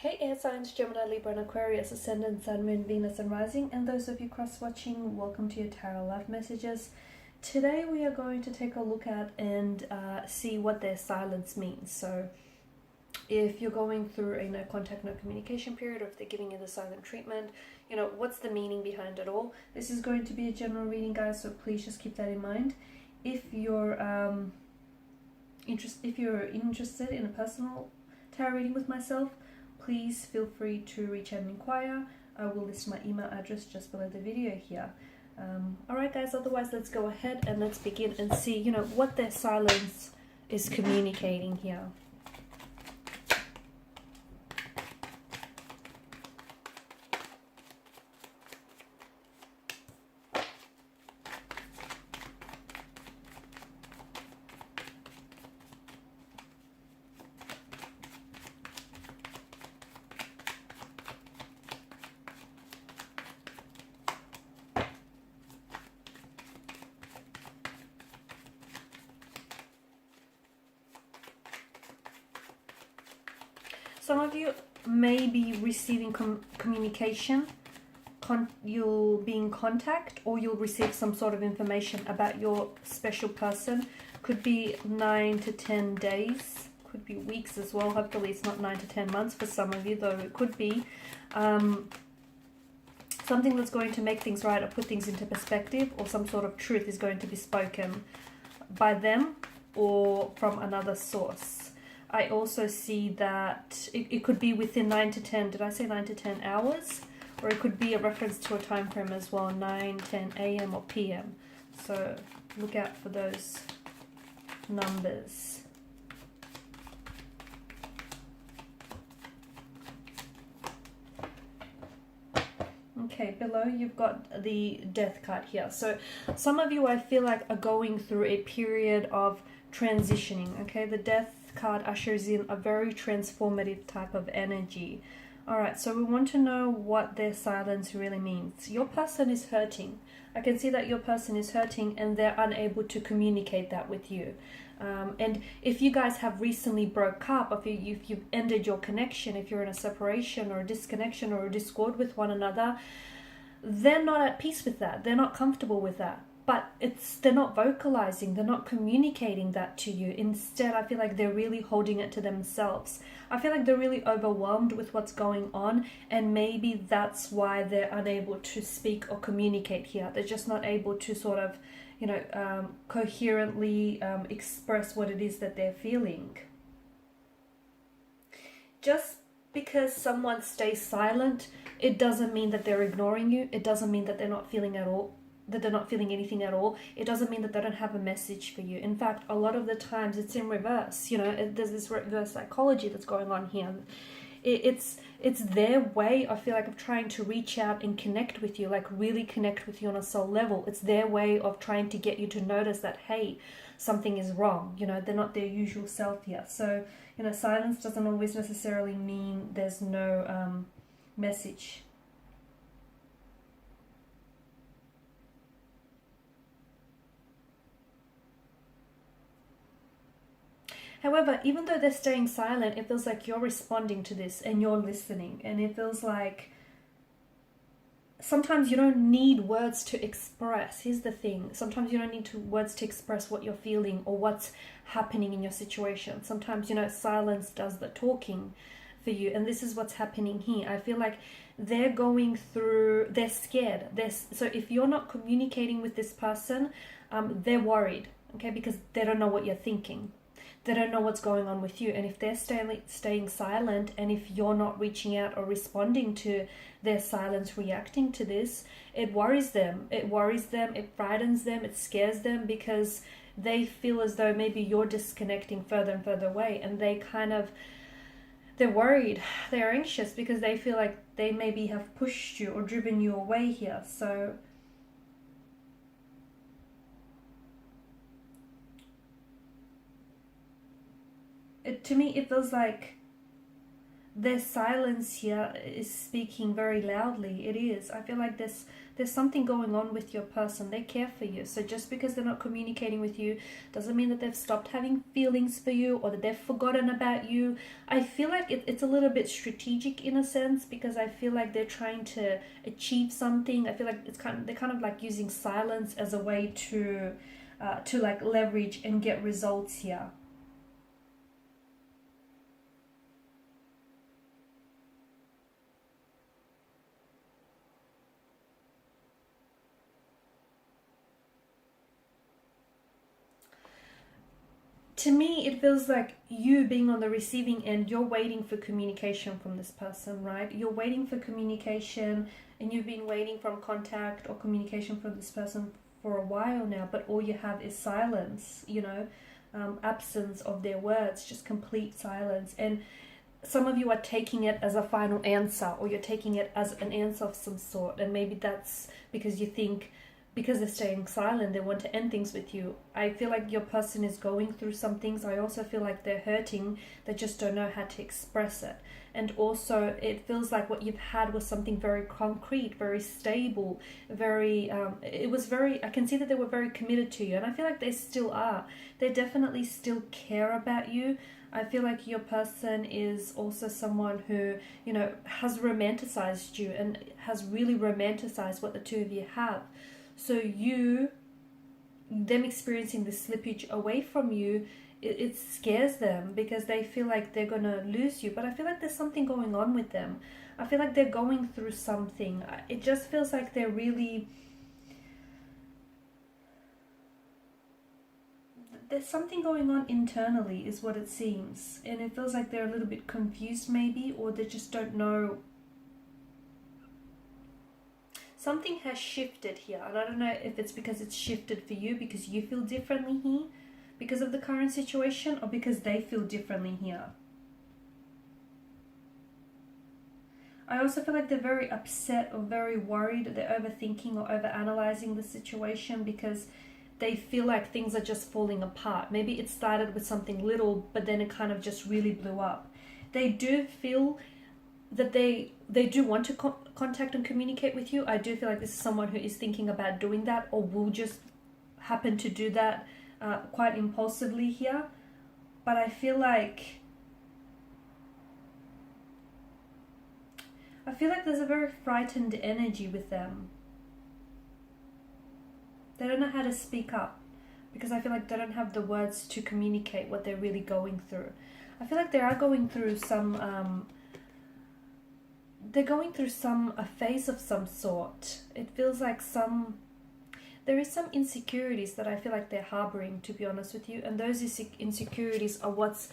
Hey air signs, Gemini, Libra and Aquarius, Ascendant, Sun, Moon, Venus and Rising, and those of you cross-watching, welcome to your Tarot Life Messages. Today we are going to take a look at and see what their silence means. So if you're going through a no contact, no communication period, or if they're giving you the silent treatment, what's the meaning behind it all? This is going to be a general reading, guys, so please just keep that in mind. If you're interested in a personal tarot reading with myself, please feel free to reach out and inquire. I will list my email address just below the video here. Alright guys, otherwise let's go ahead and let's begin and see, what their silence is communicating here. Some of you may be receiving communication, you'll be in contact, or you'll receive some sort of information about your special person. Could be 9 to 10 days, could be weeks as well. Hopefully it's not 9 to 10 months for some of you, though it could be. Something that's going to make things right or put things into perspective, or some sort of truth is going to be spoken by them or from another source. I also see that it could be within 9 to 10, did I say 9 to 10 hours? Or it could be a reference to a time frame as well, 9, 10 a.m. or p.m. So look out for those numbers. Okay, below you've got the Death card here. So some of you, I feel like, are going through a period of transitioning. Okay, the Death card ushers in a very transformative type of energy. Alright, so we want to know what their silence really means. Your person is hurting. I can see that your person is hurting and they're unable to communicate that with you. And if you guys have recently broke up, if you've ended your connection, if you're in a separation or a disconnection or a discord with one another, they're not at peace with that. They're not comfortable with that. But they're not vocalizing, they're not communicating that to you. Instead, I feel like they're really holding it to themselves. I feel like they're really overwhelmed with what's going on, and maybe that's why they're unable to speak or communicate here. They're just not able to sort of, coherently express what it is that they're feeling. Just because someone stays silent, it doesn't mean that they're ignoring you. It doesn't mean that they're not feeling at all. That they're not feeling anything at all. It doesn't mean that they don't have a message for you. In fact, a lot of the times it's in reverse. There's this reverse psychology that's going on here. It's their way, I feel like, of trying to reach out and connect with you, like really connect with you on a soul level. It's their way of trying to get you to notice that, hey, something is wrong. They're not their usual self here. So, silence doesn't always necessarily mean there's no message. However, even though they're staying silent, it feels like you're responding to this and you're listening. And it feels like sometimes you don't need words to express. Here's the thing. Sometimes you don't need words to express what you're feeling or what's happening in your situation. Sometimes, silence does the talking for you. And this is what's happening here. I feel like they're scared. So if you're not communicating with this person, they're worried, okay? Because they don't know what you're thinking. They don't know what's going on with you. And if they're staying silent, and if you're not reaching out or responding to their silence, reacting to this, it worries them. It frightens them, it scares them, because they feel as though maybe you're disconnecting further and further away, and they're worried, they're anxious, because they feel like they maybe have pushed you or driven you away here. So to me, it feels like their silence here is speaking very loudly. It is. I feel like there's something going on with your person. They care for you. So just because they're not communicating with you doesn't mean that they've stopped having feelings for you or that they've forgotten about you. I feel like it's a little bit strategic in a sense, because I feel like they're trying to achieve something. I feel like they're kind of like using silence as a way to like leverage and get results here. To me, it feels like you being on the receiving end, you're waiting for communication from this person, right? You're waiting for communication, and you've been waiting from contact or communication from this person for a while now, but all you have is silence, absence of their words, just complete silence. And some of you are taking it as a final answer, or you're taking it as an answer of some sort, and maybe that's because you think, because they're staying silent, they want to end things with you. I feel like your person is going through some things. I also feel like they're hurting, they just don't know how to express it. And also it feels like what you've had was something very concrete, very stable, very it was very, I can see that they were very committed to you, and I feel like they still are. They definitely still care about you. I feel like your person is also someone who, has romanticized you and has really romanticized what the two of you have. So them experiencing the slippage away from you, it scares them, because they feel like they're going to lose you. But I feel like there's something going on with them. I feel like they're going through something. It just feels like they're really... There's something going on internally, is what it seems. And it feels like they're a little bit confused maybe, or they just don't know. Something has shifted here, and I don't know if it's because it's shifted for you because you feel differently here because of the current situation, or because they feel differently here. I also feel like they're very upset or very worried. They're overthinking or overanalyzing the situation because they feel like things are just falling apart. Maybe it started with something little, but then it kind of just really blew up. They do feel that they do want to contact and communicate with you. I do feel like this is someone who is thinking about doing that, or will just happen to do that quite impulsively here. But I feel like there's a very frightened energy with them. They don't know how to speak up, because I feel like they don't have the words to communicate what they're really going through. I feel like they are going through some a phase of some sort. It feels like there is some insecurities that I feel like they're harboring, to be honest with you, and those insecurities are what's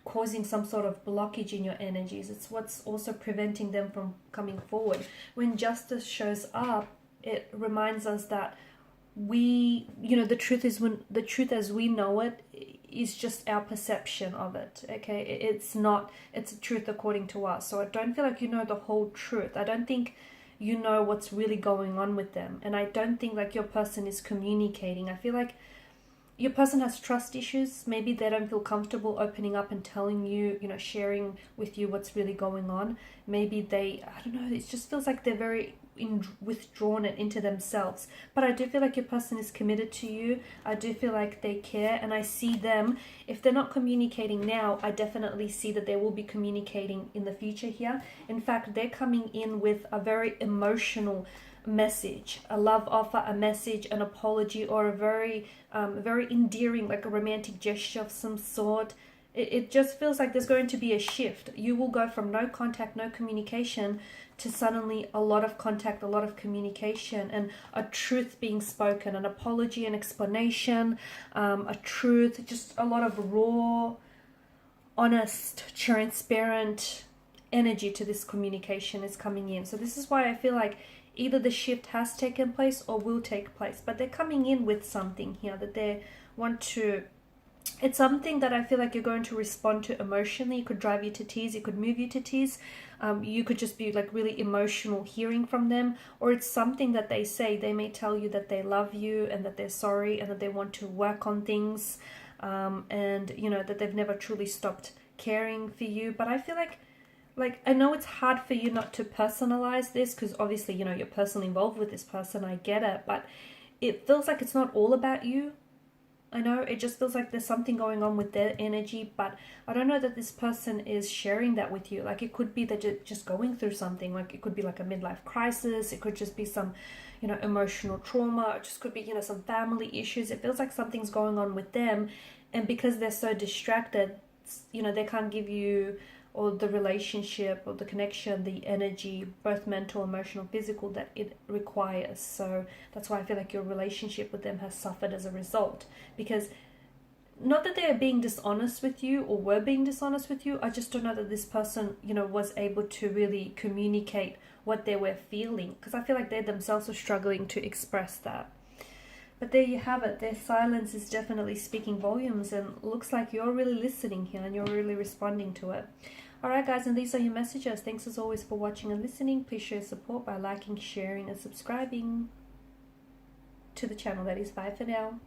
causing some sort of blockage in your energies. It's what's also preventing them from coming forward. When justice shows up, it reminds us that the truth as we know it is just our perception of it. Okay, it's a truth according to us. So I don't feel like you know the whole truth. I don't think you know what's really going on with them, and I don't think like your person is communicating. I feel like your person has trust issues. Maybe they don't feel comfortable opening up and telling you, sharing with you what's really going on. Maybe I don't know, it just feels like they're very withdrawn and into themselves. But I do feel like your person is committed to you. I do feel like they care, and I see them, if they're not communicating now, I definitely see that they will be communicating in the future here. In fact, they're coming in with a very emotional message, a love offer, a message, an apology, or a very very endearing, like a romantic gesture of some sort. It just feels like there's going to be a shift. You will go from no contact, no communication, to suddenly a lot of contact, a lot of communication, and a truth being spoken, an apology, an explanation, a truth, just a lot of raw, honest, transparent energy to this communication is coming in. So this is why I feel like either the shift has taken place or will take place, but they're coming in with something here that they want to... It's something that I feel like you're going to respond to emotionally. It could drive you to tears, it could move you to tears. You could just be like really emotional hearing from them, or it's something that they say. They may tell you that they love you and that they're sorry and that they want to work on things, and that they've never truly stopped caring for you. But I feel like like, I know it's hard for you not to personalize this because obviously, you know, you're personally involved with this person. I get it, but it feels like it's not all about you. I know it just feels like there's something going on with their energy, but I don't know that this person is sharing that with you. Like, it could be that you're just going through something. Like, it could be like a midlife crisis. It could just be some, you know, emotional trauma. It just could be, you know, some family issues. It feels like something's going on with them, and because they're so distracted, you know, they can't give you, or the relationship or the connection, the energy, both mental, emotional, physical, that it requires. So that's why I feel like your relationship with them has suffered as a result. Because not that they are being dishonest with you or were being dishonest with you, I just don't know that this person, you know, was able to really communicate what they were feeling, because I feel like they themselves were struggling to express that. But there you have it. Their silence is definitely speaking volumes, and looks like you're really listening here and you're really responding to it. Alright guys, and these are your messages. Thanks as always for watching and listening. Please show your support by liking, sharing and subscribing to the channel. That is, bye for now.